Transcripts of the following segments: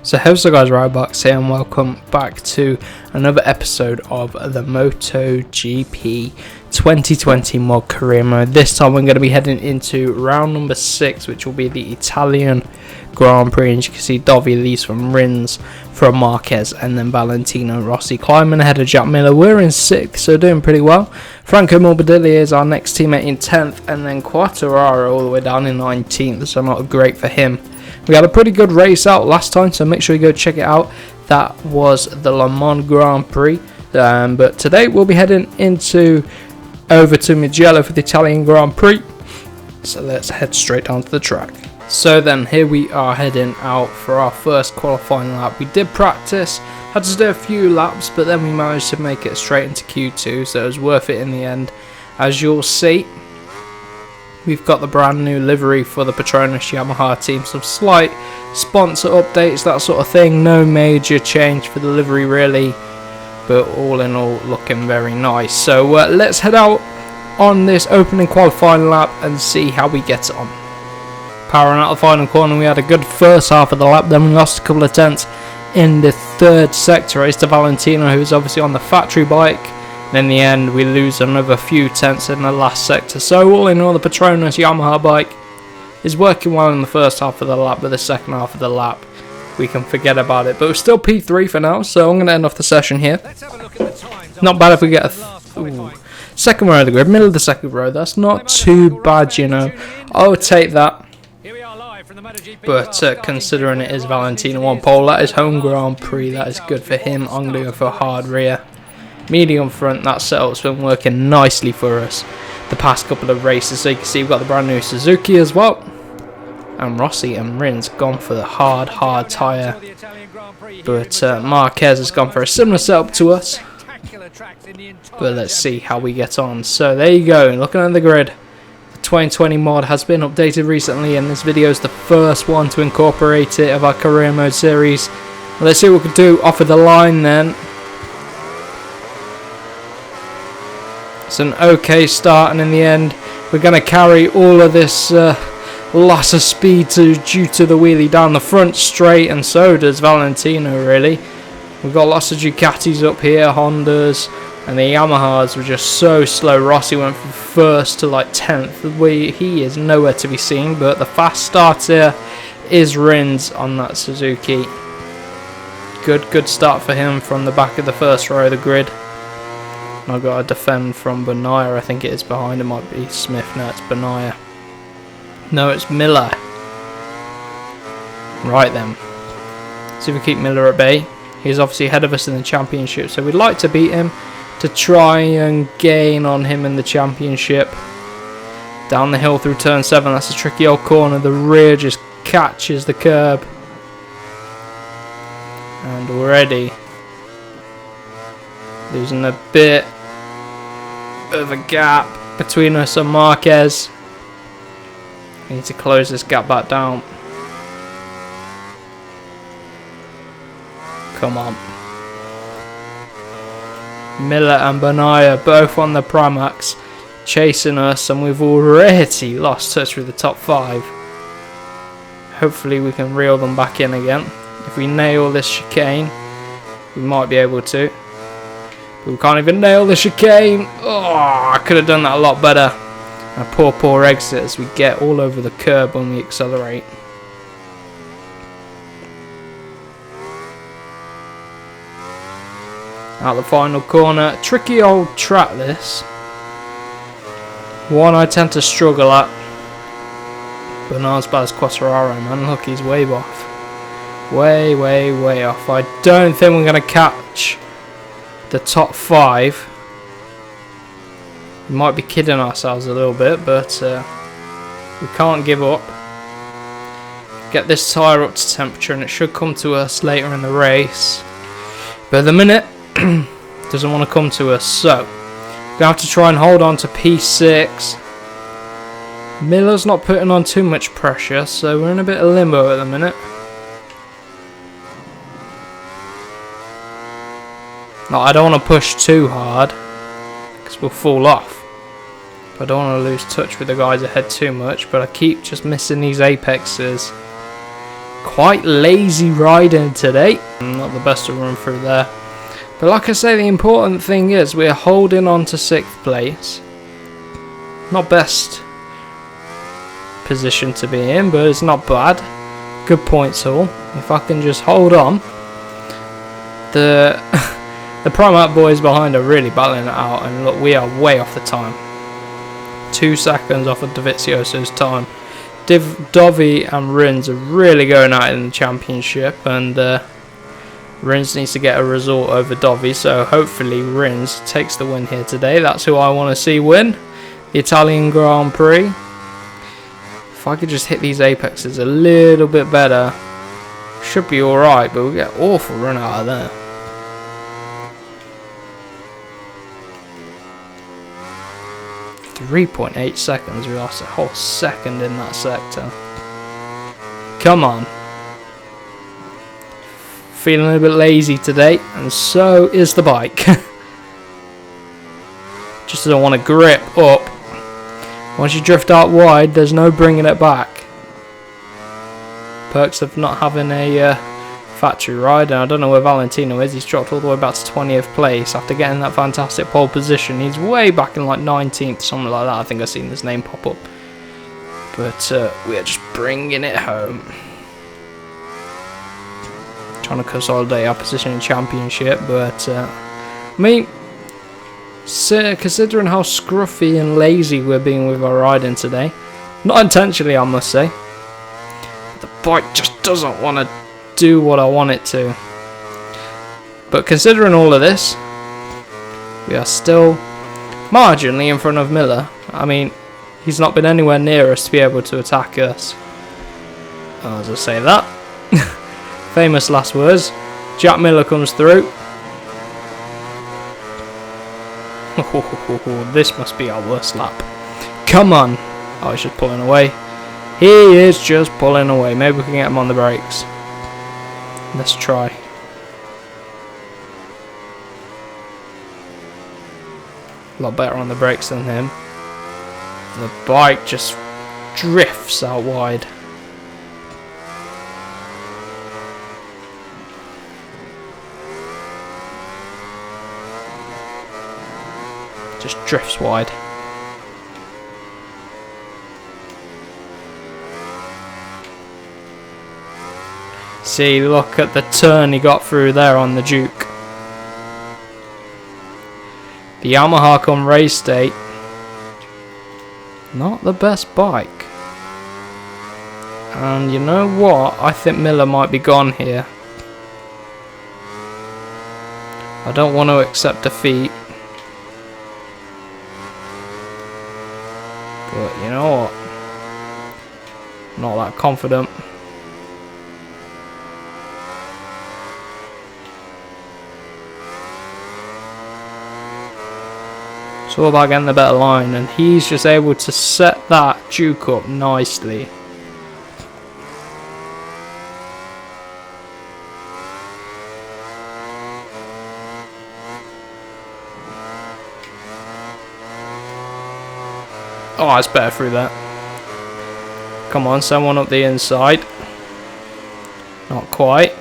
So how's the guys, Rybox here, and welcome back to another episode of the MotoGP 2020 mod career mode. This time we're going to be heading into round number 6, which will be the Italian Grand Prix, and you can see Dovi leads from Rins, from Marquez, and then Valentino, Rossi climbing ahead of Jack Miller. We're in 6th, so doing pretty well. Franco Morbidelli is our next teammate in 10th, and then Quartararo all the way down in 19th, so not great for him. We had a pretty good race out last time, so make sure you go check it out. That was the Le Mans Grand Prix. But today we'll be heading over to Mugello for the Italian Grand Prix. So let's head straight down to the track. So then here we are heading out for our first qualifying lap. We did practice, had to do a few laps, but then we managed to make it straight into Q2, so it was worth it in the end. As you'll see, we've got the brand new livery for the Petronas Yamaha team. Some slight sponsor updates, that sort of thing. No major change for the livery really, but all in all looking very nice. So let's head out on this opening qualifying lap and see how we get on. Powering out the final corner, we had a good first half of the lap, then we lost a couple of tenths in the third sector race to Valentino, who's obviously on the factory bike. And in the end, we lose another few tenths in the last sector. So all in all, the Petronas Yamaha bike is working well in the first half of the lap, but the second half of the lap, we can forget about it. But we're still P3 for now, so I'm going to end off the session here. Not bad if we get a second row of the grid, middle of the second row. That's not too bad, you know. I'll take that. But considering it is Valentino on pole, that is home Grand Prix, that is good for him. I'm going to go for a hard rear. Medium front, that setup's been working nicely for us the past couple of races. So you can see we've got the brand new Suzuki as well. And Rossi and Rins gone for the hard tyre. But Marquez has gone for a similar setup to us. But let's see how we get on. So there you go, looking at the grid. The 2020 mod has been updated recently, and this video is the first one to incorporate it of our career mode series. Let's see what we can do off of the line then. It's an okay start, and in the end we're going to carry all of this loss of speed due to the wheelie down the front straight, and so does Valentino really. We've got lots of Ducatis up here, Hondas, and the Yamahas were just so slow. Rossi went from 1st to like 10th. He is nowhere to be seen, but the fast start here is Rins on that Suzuki. Good start for him from the back of the first row of the grid. And I've got to defend from Banaya, I think it is behind. It might be Smith. No, it's Banaya. No, it's Miller. Right then. See if we keep Miller at bay. He's obviously ahead of us in the championship, so we'd like to beat him to try and gain on him in the championship. Down the hill through turn 7, that's a tricky old corner. The rear just catches the curb. And already losing a bit of a gap between us and Marquez. We need to close this gap back down. Come on. Miller and Banaya both on the Pramax chasing us, and we've already lost touch with the top 5. Hopefully we can reel them back in again. If we nail this chicane, we might be able to. But we can't even nail the chicane. Oh, I could have done that a lot better. And a poor exit as we get all over the curb when we accelerate. Out the final corner. Tricky old track this. One I tend to struggle at. But not as bad as Quartararo, man. Look, he's way off. Way off. I don't think we're going to catch the top 5. We might be kidding ourselves a little bit, but we can't give up. Get this tyre up to temperature, and it should come to us later in the race. But at the minute, doesn't want to come to us, so we're going to have to try and hold on to P6. Miller's not putting on too much pressure, so we're in a bit of limbo at the minute. I don't want to push too hard because we'll fall off. But I don't want to lose touch with the guys ahead too much, but I keep just missing these apexes. Quite lazy riding today. Not the best to run through there. But like I say, the important thing is we're holding on to 6th place. Not best position to be in, but it's not bad. Good points haul. If I can just hold on. The Primark boys behind are really battling it out, and look, we are way off the time. 2 seconds off of Dovizioso's time. Dovi and Rins are really going at it in the championship, and Rins needs to get a result over Dovi, so hopefully Rins takes the win here today. That's who I want to see win the Italian Grand Prix. If I could just hit these apexes a little bit better, should be alright, but we get awful run out of there. .8 seconds, we lost a whole second in that sector. Come on. Feeling a little bit lazy today, and so is the bike. Just don't want to grip up. Once you drift out wide, there's no bringing it back. Perks of not having a factory ride, and I don't know where Valentino is. He's dropped all the way back to 20th place after getting that fantastic pole position. He's way back in like 19th, something like that. I think I've seen his name pop up. But we are just bringing it home. Trying to consolidate our position in championship, but I mean, considering how scruffy and lazy we're being with our riding today, not intentionally I must say, the bike just doesn't want to do what I want it to. But considering all of this, we are still marginally in front of Miller. I mean, he's not been anywhere near us to be able to attack us. As I say that, famous last words. Jack Miller comes through. This must be our worst lap. Come on. Oh, he's just pulling away. He is just pulling away. Maybe we can get him on the brakes. Let's try. A lot better on the brakes than him. The bike just drifts out wide. Just drifts wide. See, look at the turn he got through there on the Duke. The Yamaha come race day, not the best bike. And you know what? I think Miller might be gone here. I don't want to accept defeat. But you know what? I'm not that confident. It's all about getting the better line, and he's just able to set that Duke up nicely. Oh, it's better through that. Come on, someone up the inside. Not quite.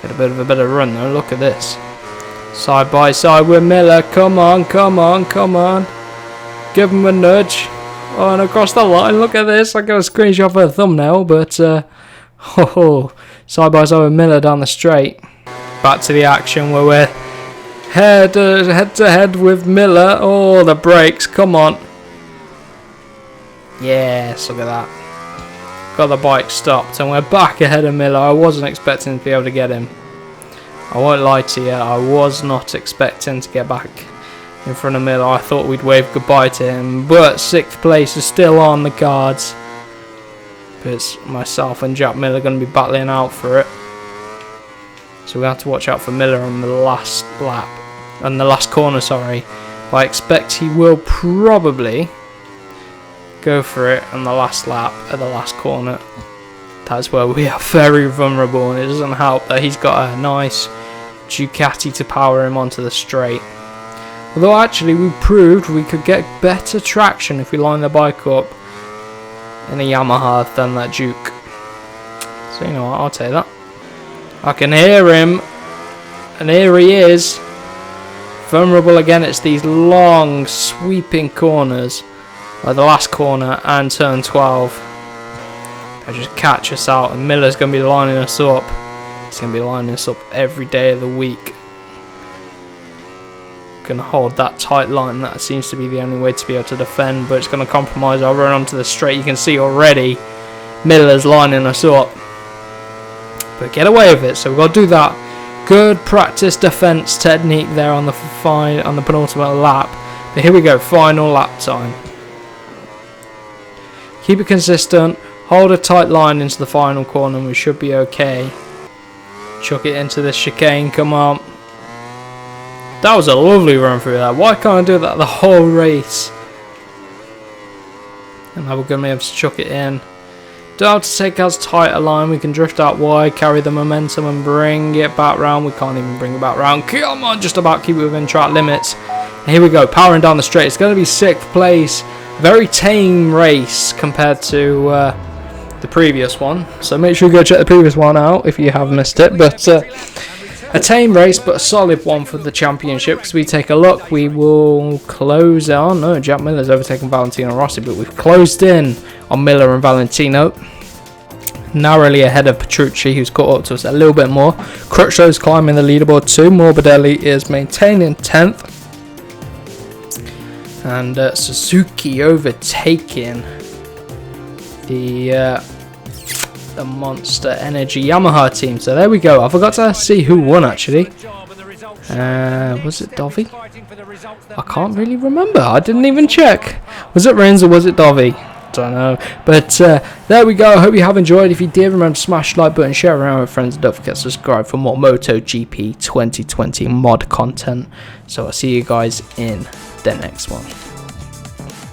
Get a bit of a better run though, look at this. Side by side with Miller, come on, come on, come on. Give him a nudge. Oh, and across the line, look at this. I got a screenshot for a thumbnail, but side by side with Miller down the straight. Back to the action where we're head to head with Miller. Oh, the brakes, come on. Yes, look at that. Got the bike stopped and we're back ahead of Miller. I wasn't expecting to be able to get him. I won't lie to you, I was not expecting to get back in front of Miller. I thought we'd wave goodbye to him, but 6th place is still on the cards. Because myself and Jack Miller are going to be battling out for it. So we have to watch out for Miller on the last lap. On the last corner, sorry. But I expect he will probably go for it on the last lap at the last corner. That's where we are very vulnerable, and it doesn't help that he's got a nice Ducati to power him onto the straight. Although actually we proved we could get better traction if we line the bike up in a Yamaha than that Duke. So you know what, I'll take that. I can hear him, and here he is. Vulnerable again, it's these long sweeping corners, like the last corner and turn 12. I just catch us out, and Miller's going to be lining us up. He's going to be lining us up every day of the week. Going to hold that tight line, that seems to be the only way to be able to defend, but it's going to compromise our run onto the straight. You can see already Miller's lining us up, but get away with it, so we've got to do that. Good practice defense technique there on the penultimate lap. But here we go, final lap time. Keep it consistent, hold a tight line into the final corner, and we should be okay. Chuck it into this chicane, come on. That was a lovely run through that. Why can't I do that the whole race? And now we're going to be able to chuck it in. Don't have to take as tight a line. We can drift out wide, carry the momentum and bring it back round. We can't even bring it back round. Come on, just about keep it within track limits. And here we go, powering down the straight. It's going to be 6th place. Very tame race compared to the previous one. So make sure you go check the previous one out if you have missed it. But a tame race, but a solid one for the championship. Because we take a look, we will close on. No, Jack Miller's overtaken Valentino and Rossi, but we've closed in on Miller and Valentino, narrowly ahead of Petrucci, who's caught up to us a little bit more. Crutchow's climbing the leaderboard too. Morbidelli is maintaining 10th, and Suzuki overtaking the Monster Energy Yamaha team. So there we go. I forgot to see who won actually. Was it Dovi? I can't really remember. I didn't even check. Was it Renz or was it Dovi? Don't know, but there we go. I hope you have enjoyed. If you did, remember to smash the like button, share around with friends, and don't forget to subscribe for more MotoGP 2020 mod content. So I'll see you guys in the next one.